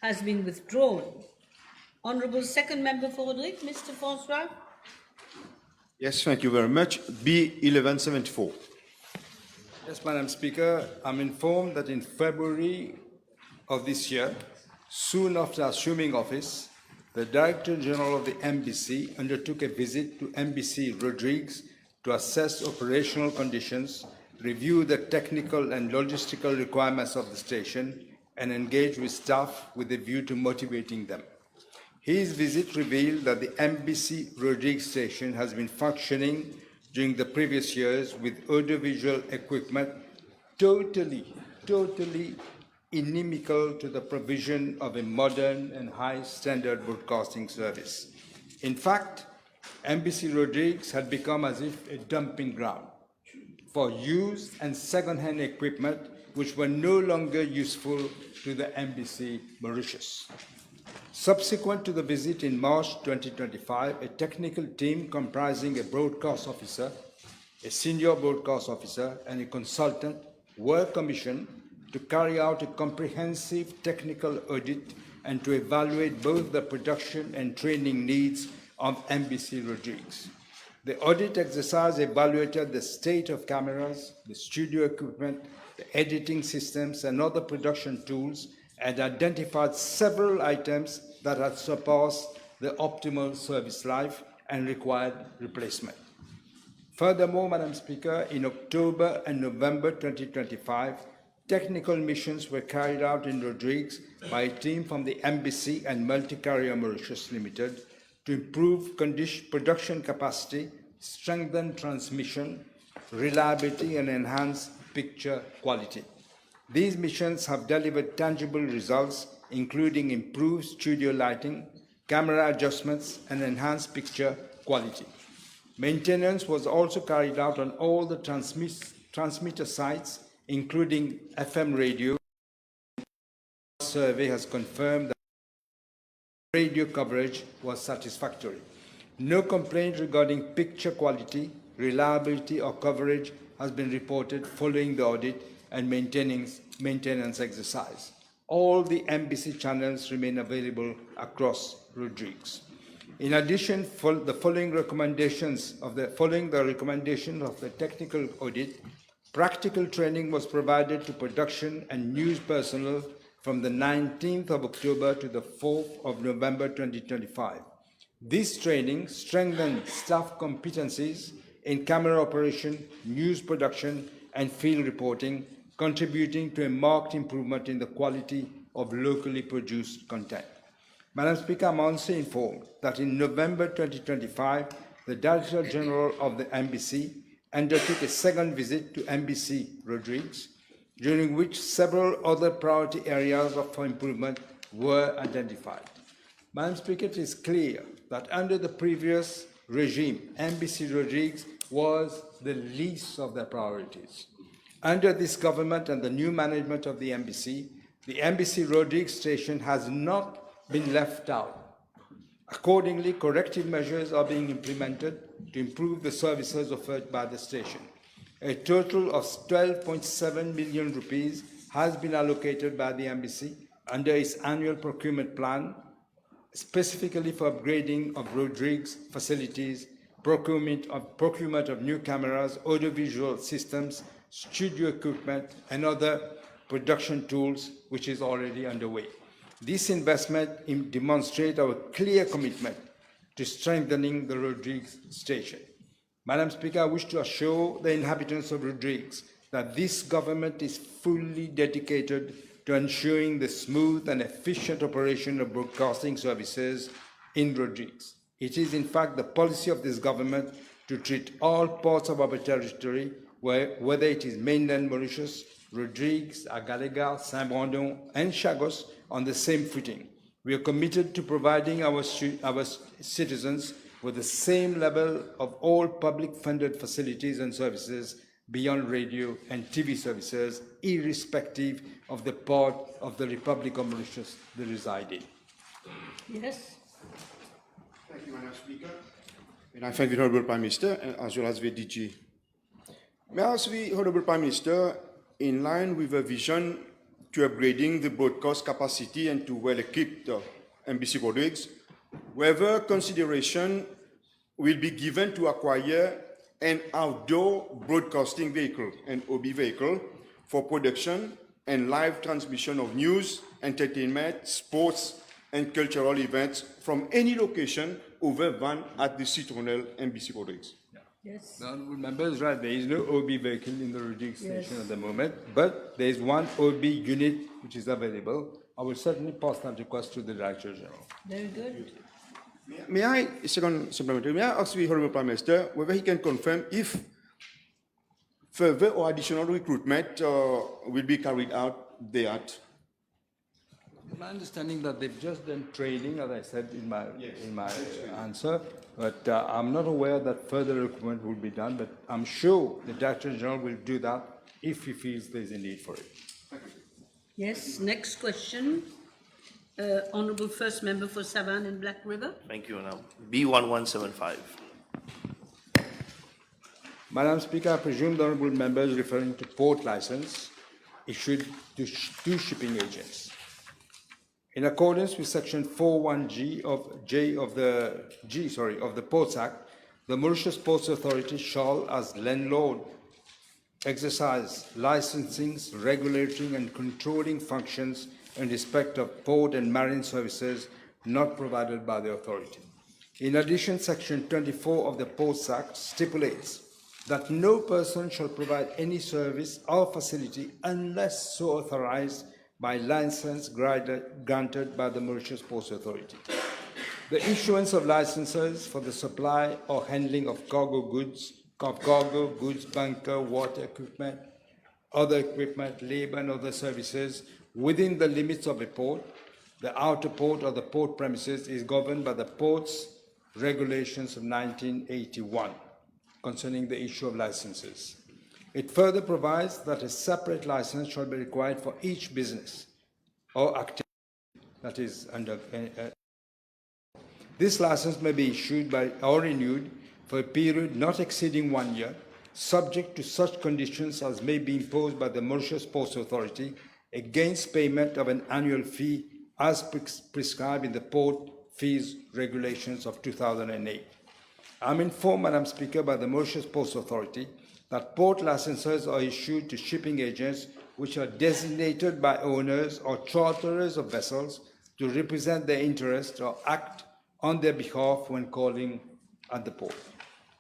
has been withdrawn. Honourable Second Member for Rodrigues, Mr. Francois. Yes, thank you very much. B 1174. Yes, Madam Speaker, I'm informed that in February of this year, soon after assuming office, the Director General of the MBC undertook a visit to MBC Rodrigues to assess operational conditions, review the technical and logistical requirements of the station, and engage with staff with a view to motivating them. His visit revealed that the MBC Rodrigues station has been functioning during the previous years with audiovisual equipment totally inimical to the provision of a modern and high-standard broadcasting service. In fact, MBC Rodrigues had become as if a dumping ground for used and second-hand equipment which were no longer useful to the MBC Mauritius. Subsequent to the visit in March 2025, a technical team comprising a broadcast officer, a senior broadcast officer, and a consultant were commissioned to carry out a comprehensive technical audit and to evaluate both the production and training needs of MBC Rodrigues. The audit exercise evaluated the state of cameras, the studio equipment, the editing systems, and other production tools, and identified several items that had surpassed the optimal service life and required replacement. Furthermore, Madam Speaker, in October and November 2025, technical missions were carried out in Rodrigues by a team from the MBC and Multi-Carrier Mauritius Limited to improve production capacity, strengthen transmission, reliability, and enhance picture quality. These missions have delivered tangible results, including improved studio lighting, camera adjustments, and enhanced picture quality. Maintenance was also carried out on all the transmitter sites, including FM radio. The survey has confirmed that radio coverage was satisfactory. No complaint regarding picture quality, reliability, or coverage has been reported following the audit and maintenance exercise. All the MBC channels remain available across Rodrigues. In addition, following the recommendation of the technical audit, practical training was provided to production and news personnel from the 19th of October to the 4th of November 2025. This training strengthened staff competencies in camera operation, news production, and field reporting, contributing to a marked improvement in the quality of locally produced content. Madam Speaker, I'm also informed that in November 2025, the Director General of the MBC undertook a second visit to MBC Rodrigues, during which several other priority areas for improvement were identified. Madam Speaker, it is clear that under the previous regime, MBC Rodrigues was the least of their priorities. Under this government and the new management of the MBC Rodrigues station has not been left out. Accordingly, corrective measures are being implemented to improve the services offered by the station. A total of 12.7 million rupees has been allocated by the MBC under its annual procurement plan, specifically for upgrading of Rodrigues facilities, procurement of new cameras, audiovisual systems, studio equipment, and other production tools, which is already underway. This investment demonstrates our clear commitment to strengthening the Rodrigues station. Madam Speaker, I wish to assure the inhabitants of Rodrigues that this government is fully dedicated to ensuring the smooth and efficient operation of broadcasting services in Rodrigues. It is in fact the policy of this government to treat all parts of our territory, whether it is mainland Mauritius, Rodrigues, Agalega, Saint-Brandon, and Chagos, on the same footing. We are committed to providing our citizens with the same level of all public-funded facilities and services beyond radio and TV services, irrespective of the part of the Republic of Mauritius they reside in. Yes. Thank you, Madam Speaker. And I thank the Honourable Prime Minister as well as the DG. May I ask the Honourable Prime Minister, in line with a vision to upgrading the broadcast capacity and to well-equipped NBC Rodrigues, whether consideration will be given to acquire an outdoor broadcasting vehicle, an OB vehicle, for production and live transmission of news, entertainment, sports, and cultural events from any location other than at the Citronelle NBC Rodrigues. Yes. The honourable member is right. There is no OB vehicle in the Rodrigues Yes. station at the moment, but there is one OB unit which is available. I will certainly pass that request to the Director General. Very good. May I, second supplementary, may I ask the Honourable Prime Minister whether he can confirm if further or additional recruitment will be carried out thereat? My understanding that they've just done training, as I said in my answer, but I'm not aware that further recruitment will be done, but I'm sure the Director General will do that if he feels there's a need for it. Yes, next question. Honourable First Member for Savannah and Black River. Thank you, Madam. B1175. Madam Speaker, I presume the honourable member is referring to port license issued to two shipping agents. In accordance with Section 41G of the Ports Act, the Mauritius Ports Authority shall, as landlord, exercise licensing, regulating, and controlling functions in respect of port and marine services not provided by the authority. In addition, Section 24 of the Ports Act stipulates that no person shall provide any service or facility unless so authorized by license granted by the Mauritius Ports Authority. The issuance of licenses for the supply or handling of cargo goods, bunker, water equipment, other equipment, labor, and other services within the limits of a port, the outer port, or the port premises is governed by the Ports Regulations of 1981 concerning the issue of licenses. It further provides that a separate license shall be required for each business or activity that is under. This license may be issued by or renewed for a period not exceeding 1 year, subject to such conditions as may be imposed by the Mauritius Ports Authority against payment of an annual fee as prescribed in the Port Fees Regulations of 2008. I'm informed, Madam Speaker, by the Mauritius Ports Authority that port licenses are issued to shipping agents which are designated by owners or charterers of vessels to represent their interests or act on their behalf when calling at the port.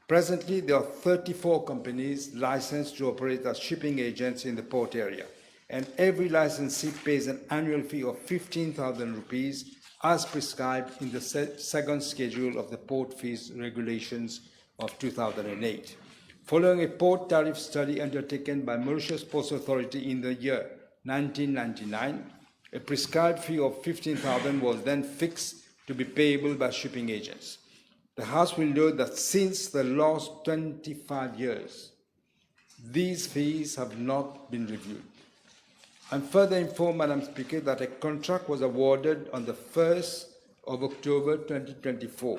Presently, there are 34 companies licensed to operate as shipping agents in the port area, and every licensee pays an annual fee of 15,000 rupees as prescribed in the second schedule of the Port Fees Regulations of 2008. Following a port tariff study undertaken by Mauritius Ports Authority in the year 1999, a prescribed fee of 15,000 was then fixed to be payable by shipping agents. The House will note that since the last 25 years, these fees have not been reviewed. I'm further informed, Madam Speaker, that a contract was awarded on the 1st of October 2024.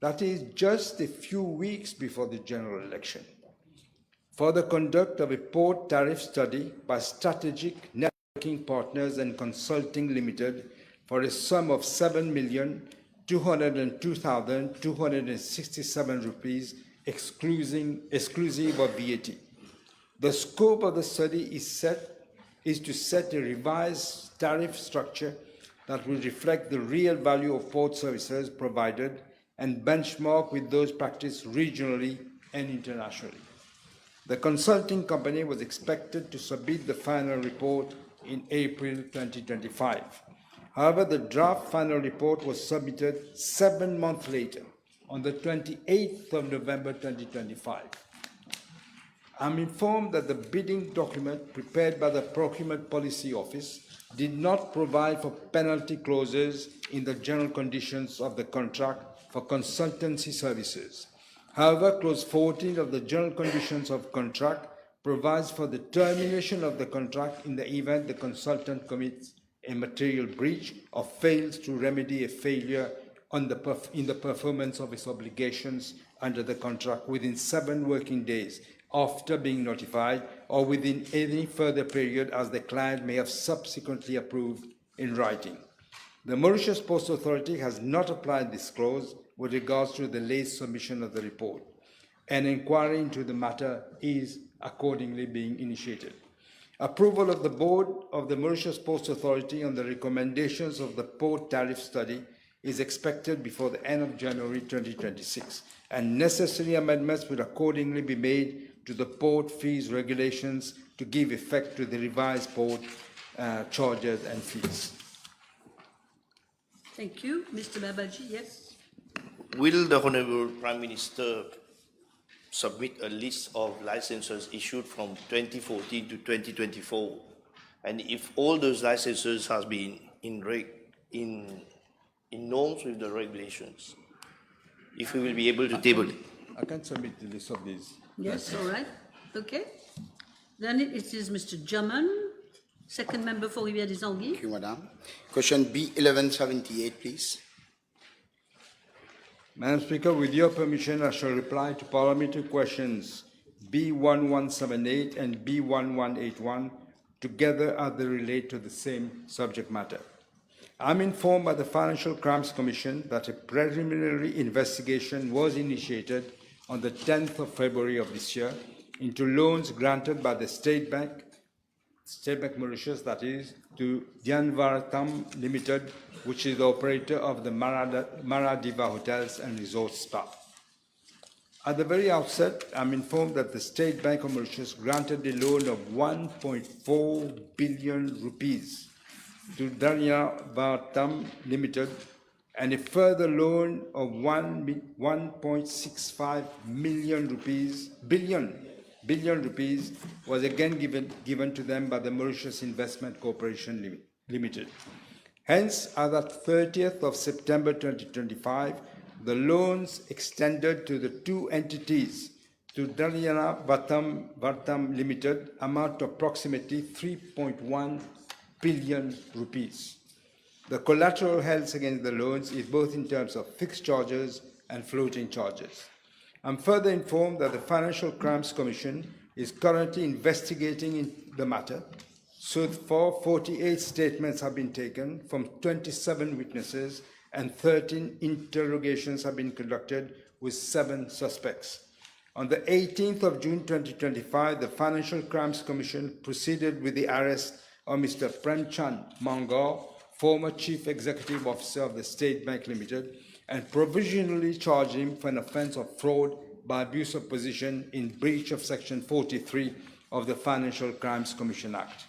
That is just a few weeks before the general election, for the conduct of a port tariff study by Strategic Networking Partners and Consulting Limited for a sum of 7,202,267 rupees exclusive of VAT. The scope of the study is to set a revised tariff structure that will reflect the real value of port services provided and benchmark with those practiced regionally and internationally. The consulting company was expected to submit the final report in April 2025. However, the draft final report was submitted 7 months later, on the 28th of November 2025. I'm informed that the bidding document prepared by the Procurement Policy Office did not provide for penalty clauses in the general conditions of the contract for consultancy services. However, Clause 14 of the General Conditions of Contract provides for the termination of the contract in the event the consultant commits a material breach or fails to remedy a failure in the performance of its obligations under the contract within 7 working days after being notified or within any further period as the client may have subsequently approved in writing. The Mauritius Post Authority has not applied this clause with regards to the late submission of the report. An inquiry into the matter is accordingly being initiated. Approval of the Board of the Mauritius Post Authority on the recommendations of the port tariff study is expected before the end of January 2026, and necessary amendments will accordingly be made to the port fees regulations to give effect to the revised port charges and fees. Thank you. Mr. Babaji, yes? Will the Honorable Prime Minister submit a list of licenses issued from 2014 to 2024? And if all those licenses has been in norms with the regulations, if we will be able to table it? I can submit the list of these. Yes, all right. Okay. Then it is Mr. Jaman, second member for Rivière des Anguilles. Thank you, Madam. Question B 1178, please. Madam Speaker, with your permission, I shall reply to parliamentary questions B1178 and B1181 together as they relate to the same subject matter. I'm informed by the Financial Crimes Commission that a preliminary investigation was initiated on the 10th of February of this year into loans granted by the State Bank Mauritius, that is, to Dianvartam Limited, which is the operator of the Maradiva Hotels and Resorts Spa. At the very outset, I'm informed that the State Bank of Mauritius granted a loan of 1.4 billion rupees to Dianvartam Limited, and a further loan of 1.65 billion rupees was again given to them by the Mauritius Investment Corporation Limited. Hence, as at 30th of September 2025, the loans extended to the two entities to Dianvartam Limited amount to approximately 3.1 billion rupees. The collateral held against the loans is both in terms of fixed charges and floating charges. I'm further informed that the Financial Crimes Commission is currently investigating in the matter. So far, 48 statements have been taken from 27 witnesses and 13 interrogations have been conducted with 7 suspects. On the 18th of June 2025, the Financial Crimes Commission proceeded with the arrest of Mr. Premchand Mangar, former Chief Executive Officer of the State Bank Limited, and provisionally charged him for an offence of fraud by abuse of position in breach of Section 43 of the Financial Crimes Commission Act.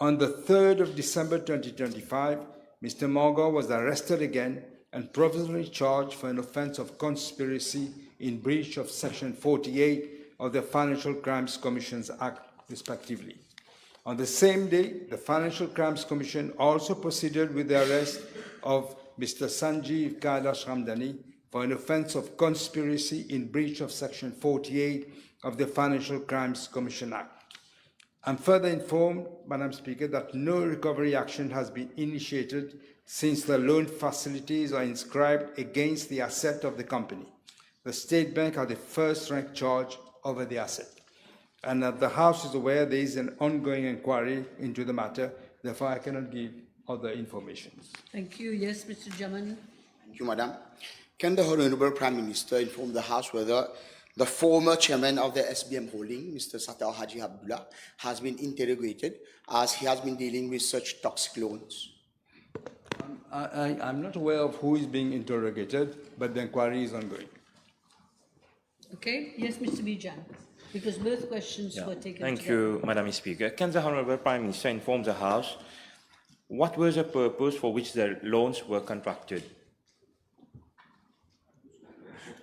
On the 3rd of December 2025, Mr. Mangar was arrested again and provisionally charged for an offence of conspiracy in breach of Section 48 of the Financial Crimes Commissions Act, respectively. On the same day, the Financial Crimes Commission also proceeded with the arrest of Mr. Sanjeev Kailash Ramdani for an offence of conspiracy in breach of Section 48 of the Financial Crimes Commission Act. I'm further informed, Madam Speaker, that no recovery action has been initiated since the loan facilities are inscribed against the asset of the company. The State Bank had the first-rank charge over the asset. And as the House is aware, there is an ongoing inquiry into the matter. Therefore, I cannot give other information. Thank you. Yes, Mr. Jaman. Thank you, Madam. Can the Honorable Prime Minister inform the House whether the former chairman of the SBM Holding, Mr. Satar Haji Abdullah, has been interrogated as he has been dealing with such toxic loans? I'm not aware of who is being interrogated, but the inquiry is ongoing. Okay. Yes, Mr. Bijan, because both questions were taken Thank together. you, Madam Speaker. Can the Honourable Prime Minister inform the House what was the purpose for which the loans were contracted?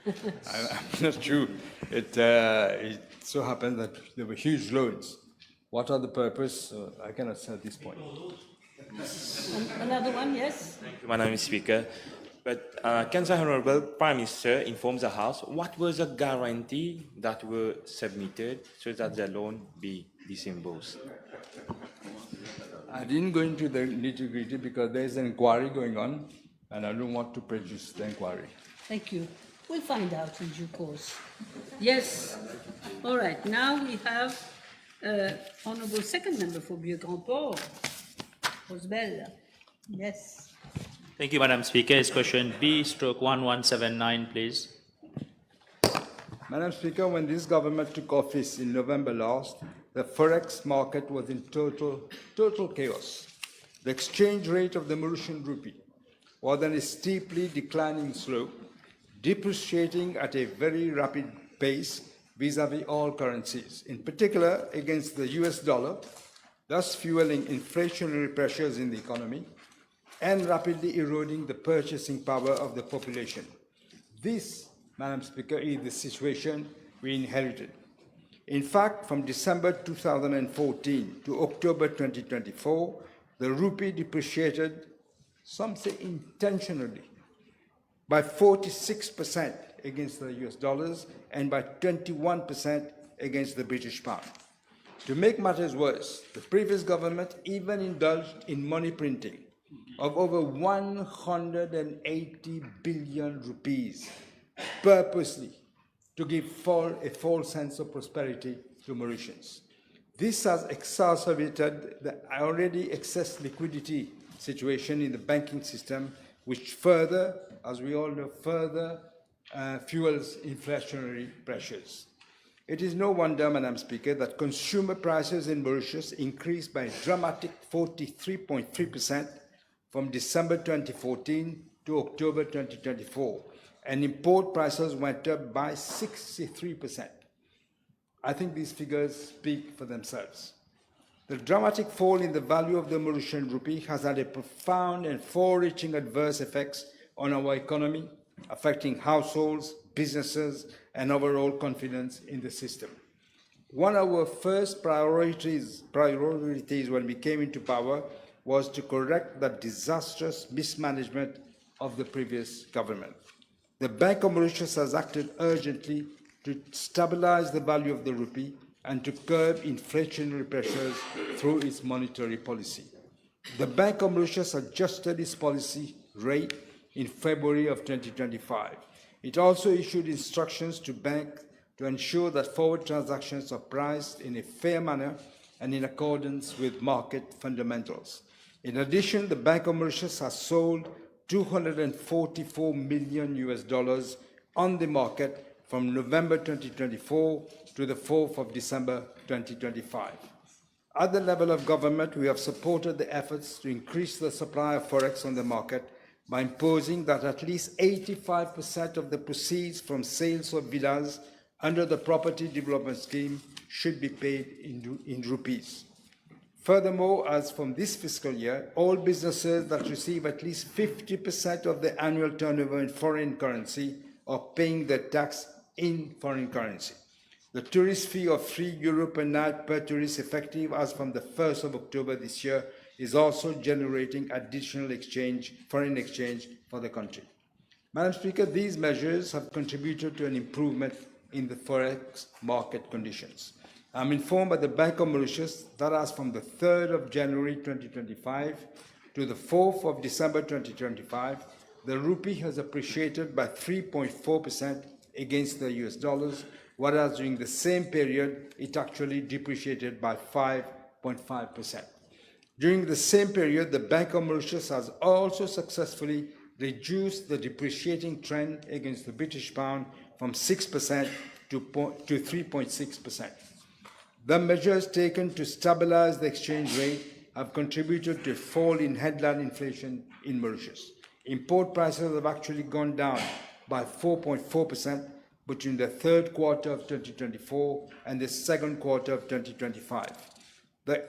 I'm not sure. It so happened that there were huge loans. What are the purpose? I cannot say at this point. Another one, yes? Thank you, Madam Speaker. But can the Honourable Prime Minister inform the House what was the guarantee that were submitted so that the loan be disbursed? I didn't go into the nitty-gritty because there is an inquiry going on and I don't want to prejudice the inquiry. Thank you. We'll find out in due course. Yes. All right. Now we have Honourable Second Member for Vieux-Grand-Port, Rosebel. Yes. Thank you, Madam Speaker. It's question B/1179, please. Madam Speaker, when this government took office in November last, the forex market was in total chaos. The exchange rate of the Mauritian rupee was on a steeply declining slope, depreciating at a very rapid pace vis-à-vis all currencies, in particular against the US dollar, thus fueling inflationary pressures in the economy and rapidly eroding the purchasing power of the population. This, Madam Speaker, is the situation we inherited. In fact, from December 2014 to October 2024, the rupee depreciated, some say intentionally, by 46% against the US dollars and by 21% against the British pound. To make matters worse, the previous government even indulged in money printing of over 180 billion rupees purposely to give a false sense of prosperity to Mauritians. This has exacerbated the already excess liquidity situation in the banking system, which further, as we all know, fuels inflationary pressures. It is no wonder, Madam Speaker, that consumer prices in Mauritius increased by a dramatic 43.3% from December 2014 to October 2024, and import prices went up by 63%. I think these figures speak for themselves. The dramatic fall in the value of the Mauritian rupee has had a profound and far-reaching adverse effects on our economy, affecting households, businesses, and overall confidence in the system. One of our first priorities when we came into power was to correct the disastrous mismanagement of the previous government. The Bank of Mauritius has acted urgently to stabilize the value of the rupee and to curb inflationary pressures through its monetary policy. The Bank of Mauritius adjusted its policy rate in February of 2025. It also issued instructions to banks to ensure that forward transactions are priced in a fair manner and in accordance with market fundamentals. In addition, the Bank of Mauritius has sold $244 million on the market from November 2024 to the 4th of December 2025. At the level of government, we have supported the efforts to increase the supply of forex on the market by imposing that at least 85% of the proceeds from sales of villas under the Property Development Scheme should be paid in rupees. Furthermore, as from this fiscal year, all businesses that receive at least 50% of their annual turnover in foreign currency are paying their tax in foreign currency. The tourist fee of €3 per night per tourist, effective as from the 1st of October this year, is also generating additional foreign exchange for the country. Madam Speaker, these measures have contributed to an improvement in the forex market conditions. I'm informed by the Bank of Mauritius that as from the 3rd of January 2025 to the 4th of December 2025, the rupee has appreciated by 3.4% against the US dollars, whereas during the same period, it actually depreciated by 5.5%. During the same period, the Bank of Mauritius has also successfully reduced the depreciating trend against the British pound from 6% to 3.6%. The measures taken to stabilize the exchange rate have contributed to a fall in headline inflation in Mauritius. Import prices have actually gone down by 4.4% between the third quarter of 2024 and the second quarter of 2025. The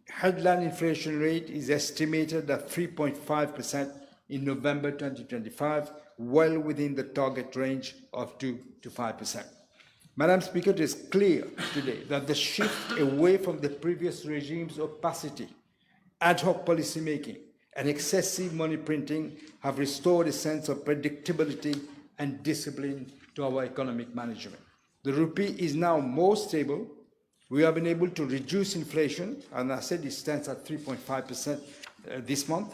headline inflation rate is estimated at 3.5% in November 2025, well within the target range of 2 to 5%. Madam Speaker, it is clear today that the shift away from the previous regime's opacity, ad hoc policymaking, and excessive money printing have restored a sense of predictability and discipline to our economic management. The rupee is now more stable. We have been able to reduce inflation, and I said it stands at 3.5% this month.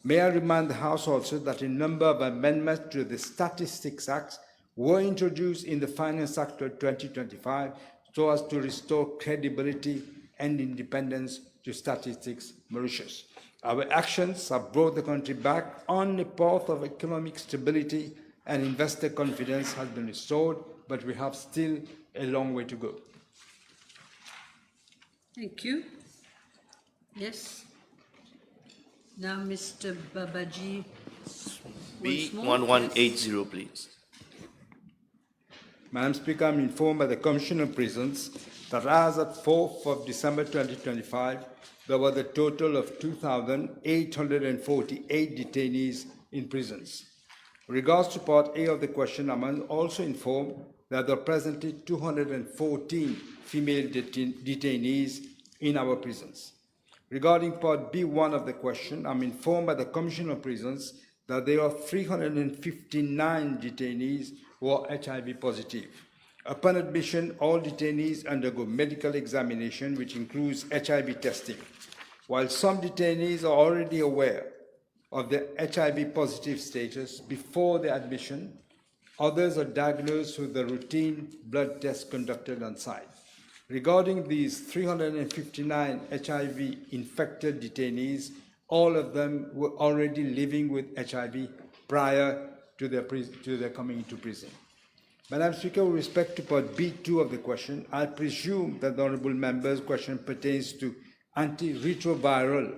May I remind the House also that a number of amendments to the Statistics Act were introduced in the Finance Act of 2025 so as to restore credibility and independence to Statistics Mauritius. Our actions have brought the country back on a path of economic stability and investor confidence has been restored, but we have still a long way to go. Thank you. Yes. Now, Mr. Babaji. once more, yes. B1180, please. Madam Speaker, I'm informed by the Commission on Prisons that as at 4th of December 2025, there was a total of 2,848 detainees in prisons. With regards to Part A of the question, I'm also informed that there are presently 214 female detainees in our prisons. Regarding Part B1 of the question, I'm informed by the Commission on Prisons that there are 359 detainees who are HIV positive. Upon admission, all detainees undergo medical examination, which includes HIV testing. While some detainees are already aware of their HIV positive status before their admission, others are diagnosed with the routine blood test conducted on site. Regarding these 359 HIV-infected detainees, all of them were already living with HIV prior to their coming into prison. Madam Speaker, with respect to Part B2 of the question, I presume that the Honourable Member's question pertains to antiretroviral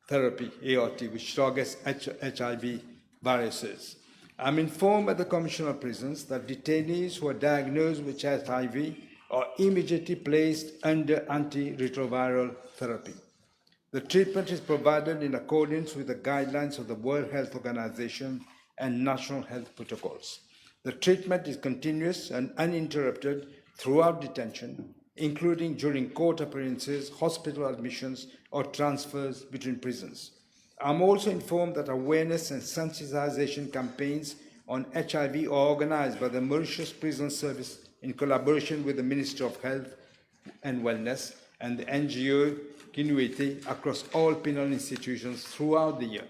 therapy, ART, which targets HIV viruses. I'm informed by the Commission of Prisons that detainees who are diagnosed with HIV are immediately placed under antiretroviral therapy. The treatment is provided in accordance with the guidelines of the World Health Organization and national health protocols. The treatment is continuous and uninterrupted throughout detention, including during court appearances, hospital admissions, or transfers between prisons. I'm also informed that awareness and sensitization campaigns on HIV are organized by the Mauritius Prison Service in collaboration with the Ministry of Health and Wellness and the NGO Kinuete across all penal institutions throughout the year.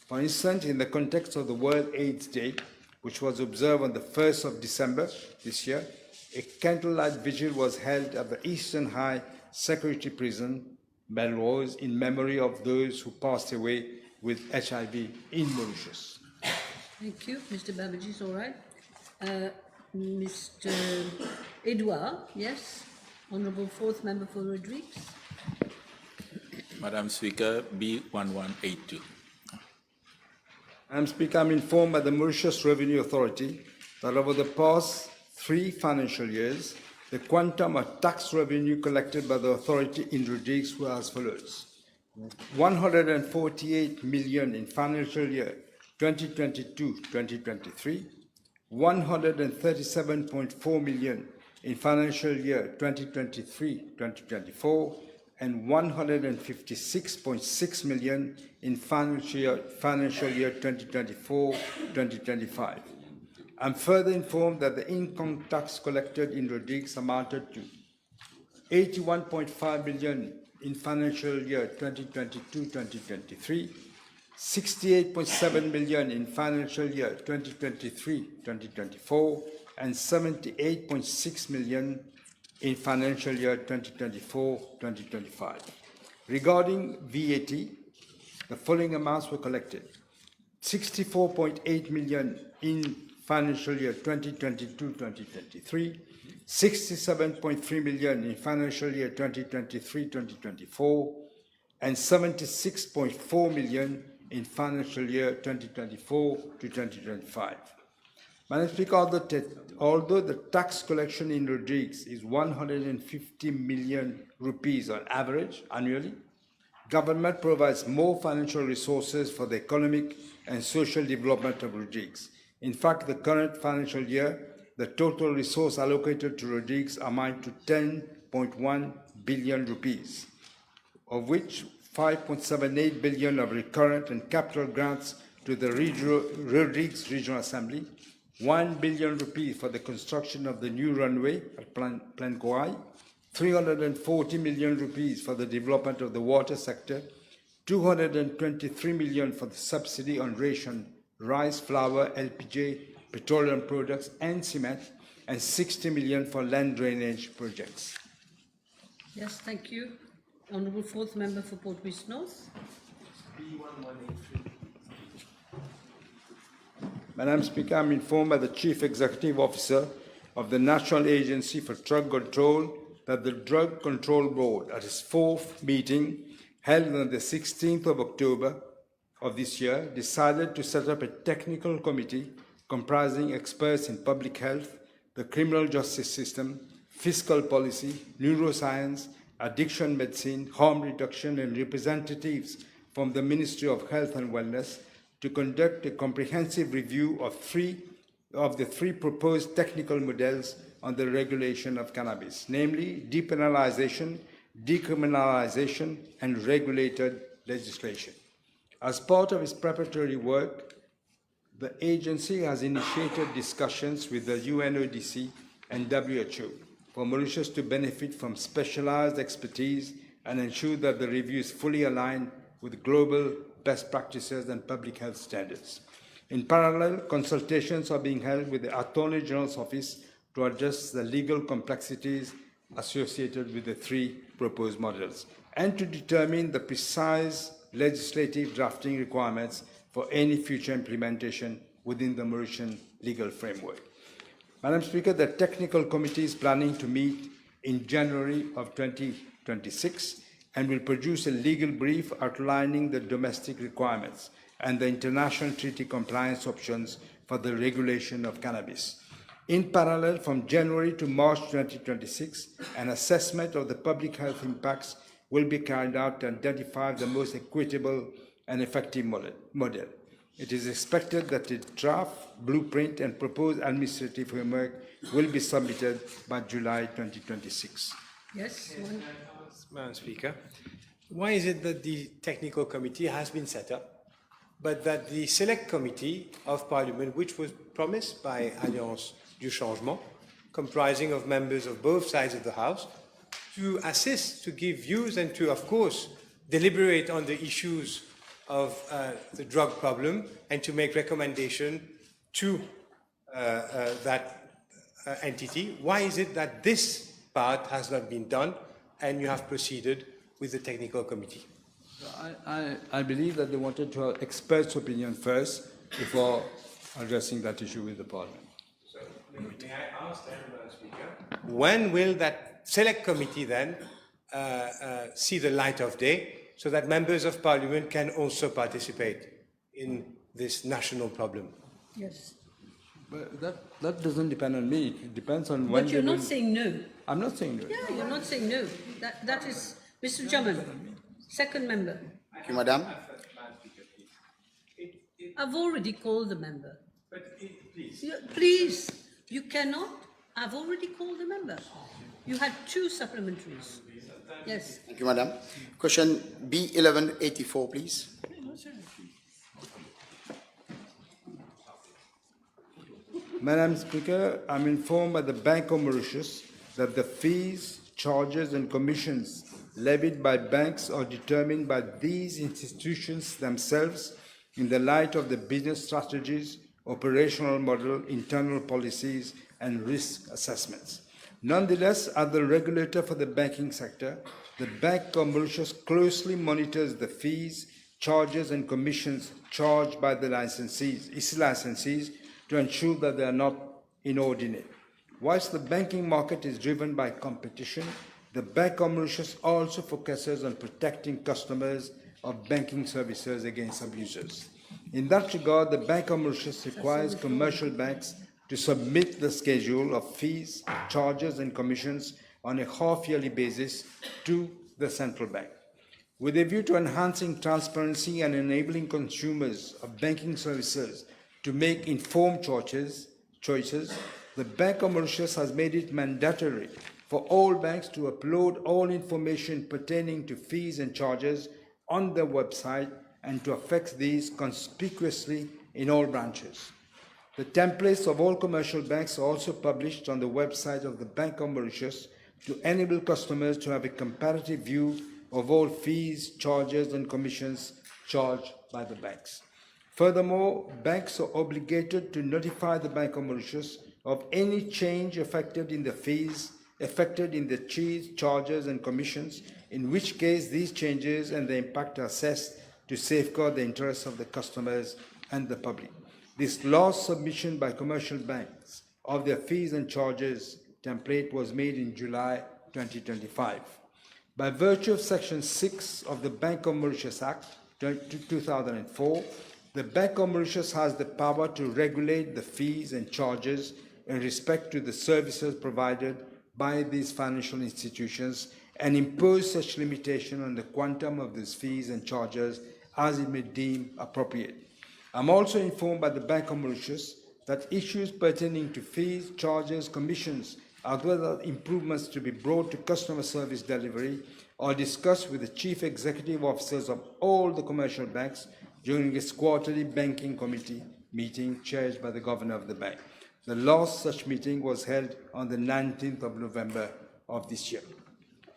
For instance, in the context of the World AIDS Day, which was observed on the 1st of December this year, a candlelight vigil was held at the Eastern High Security Prison, Melrose, in memory of those who passed away with HIV in Mauritius. Thank you. Mr. Babaji is all right. Mr. Edouard, yes. Honourable Fourth Member for Rodrigues. Madam Speaker, B1182. Madam Speaker, I'm informed by the Mauritius Revenue Authority that over the past 3 financial years, the quantum of tax revenue collected by the authority in Rodrigues was as follows: 148 million in financial year 2022-2023, 137.4 million in financial year 2023-2024, and 156.6 million in financial year 2024-2025. I'm further informed that the income tax collected in Rodrigues amounted to 81.5 million in financial year 2022-2023, 68.7 million in financial year 2023-2024, and 78.6 million in financial year 2024-2025. Regarding VAT, the following amounts were collected: 64.8 million in financial year 2022-2023, 67.3 million in financial year 2023-2024, and 76.4 million in financial year 2024-2025. Madam Speaker, although the tax collection in Rodrigues is 150 million rupees on average annually, government provides more financial resources for the economic and social development of Rodrigues. In fact, the current financial year, the total resource allocated to Rodrigues amount to 10.1 billion rupees, of which 5.78 billion of recurrent and capital grants to the Rodrigues Regional Assembly, 1 billion rupees for the construction of the new runway at Plancoai, 340 million rupees for the development of the water sector, 223 million for the subsidy on ration, rice, flour, LPG, petroleum products and cement, and 60 million for land drainage projects. Yes, thank you. Honourable fourth member for Port Louis North. Madam Speaker, I'm informed by the Chief Executive Officer of the National Agency for Drug Control that the Drug Control Board, at its fourth meeting held on the 16th of October of this year, decided to set up a technical committee comprising experts in public health, the criminal justice system, fiscal policy, neuroscience, addiction medicine, harm reduction, and representatives from the Ministry of Health and Wellness to conduct a comprehensive review of the three proposed technical models on the regulation of cannabis, namely depenalization, decriminalization, and regulated legislation. As part of its preparatory work, the agency has initiated discussions with the UNODC and WHO for Mauritius to benefit from specialized expertise and ensure that the review is fully aligned with global best practices and public health standards. In parallel, consultations are being held with the Attorney General's Office to address the legal complexities associated with the three proposed models and to determine the precise legislative drafting requirements for any future implementation within the Mauritian legal framework. Madam Speaker, the technical committee is planning to meet in January of 2026 and will produce a legal brief outlining the domestic requirements and the international treaty compliance options for the regulation of cannabis. In parallel, from January to March 2026, an assessment of the public health impacts will be carried out to identify the most equitable and effective model. It is expected that the draft blueprint and proposed administrative framework will be submitted by July 2026. Yes, Madam Speaker, why is it that the technical committee has been set up, but that the select committee of Parliament, which was promised by Alliance du Changement, comprising of members of both sides of the House, to assist, to give views and to, of course, deliberate on the issues of the drug problem and to make recommendation to that entity. Why is it that this part has not been done and you have proceeded with the technical committee? I believe that they wanted to have experts' opinion first before addressing that issue with the Parliament. So, may I ask then, Madam Speaker, when will that select committee then see the light of day so that members of Parliament can also participate in this national problem? yes. But that doesn't depend on me. It depends on when. But you're not saying no. I'm not saying no. Yeah, you're not saying no. That is, Mr. Jaman, second member. Thank you, Madam. I've already called the member. But please. Please, you cannot. I've already called the member. You had two supplementaries. Yes. Thank you, Madam. Question B1184, please. Madam Speaker, I'm informed by the Bank of Mauritius that the fees, charges, and commissions levied by banks are determined by these institutions themselves in the light of the business strategies, operational model, internal policies, and risk assessments. Nonetheless, as the regulator for the banking sector, the Bank of Mauritius closely monitors the fees, charges, and commissions charged by the its licensees to ensure that they are not inordinate. Whilst the banking market is driven by competition, the Bank of Mauritius also focuses on protecting customers of banking services against abusers. In that regard, the Bank of Mauritius requires commercial banks to submit the schedule of fees, charges, and commissions on a half-yearly basis to the central bank. With a view to enhancing transparency and enabling consumers of banking services to make informed choices, the Bank of Mauritius has made it mandatory for all banks to upload all information pertaining to fees and charges on their website and to affix these conspicuously in all branches. The templates of all commercial banks are also published on the website of the Bank of Mauritius to enable customers to have a comparative view of all fees, charges, and commissions charged by the banks. Furthermore, banks are obligated to notify the Bank of Mauritius of any change affected in the fees, charges and commissions, in which case these changes and the impact are assessed to safeguard the interests of the customers and the public. This last submission by commercial banks of their fees and charges template was made in July 2025. By virtue of Section 6 of the Bank of Mauritius Act 2004, the Bank of Mauritius has the power to regulate the fees and charges in respect to the services provided by these financial institutions and impose such limitation on the quantum of these fees and charges as it may deem appropriate. I'm also informed by the Bank of Mauritius that issues pertaining to fees, charges, commissions, as well as improvements to be brought to customer service delivery are discussed with the chief executive officers of all the commercial banks during its quarterly banking committee meeting chaired by the governor of the bank. The last such meeting was held on the 19th of November of this year.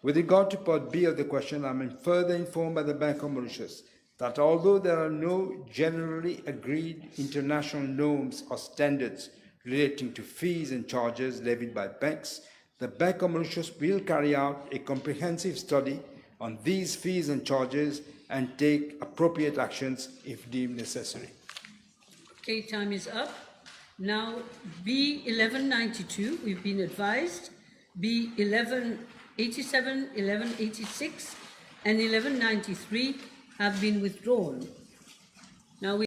With regard to part B of the question, I'm further informed by the Bank of Mauritius that although there are no generally agreed international norms or standards relating to fees and charges levied by banks, the Bank of Mauritius will carry out a comprehensive study on these fees and charges and take appropriate actions if deemed necessary. Okay, time is up. Now, B 1192, we've been advised. B 1187, 1186, and 1193 have been withdrawn. Now we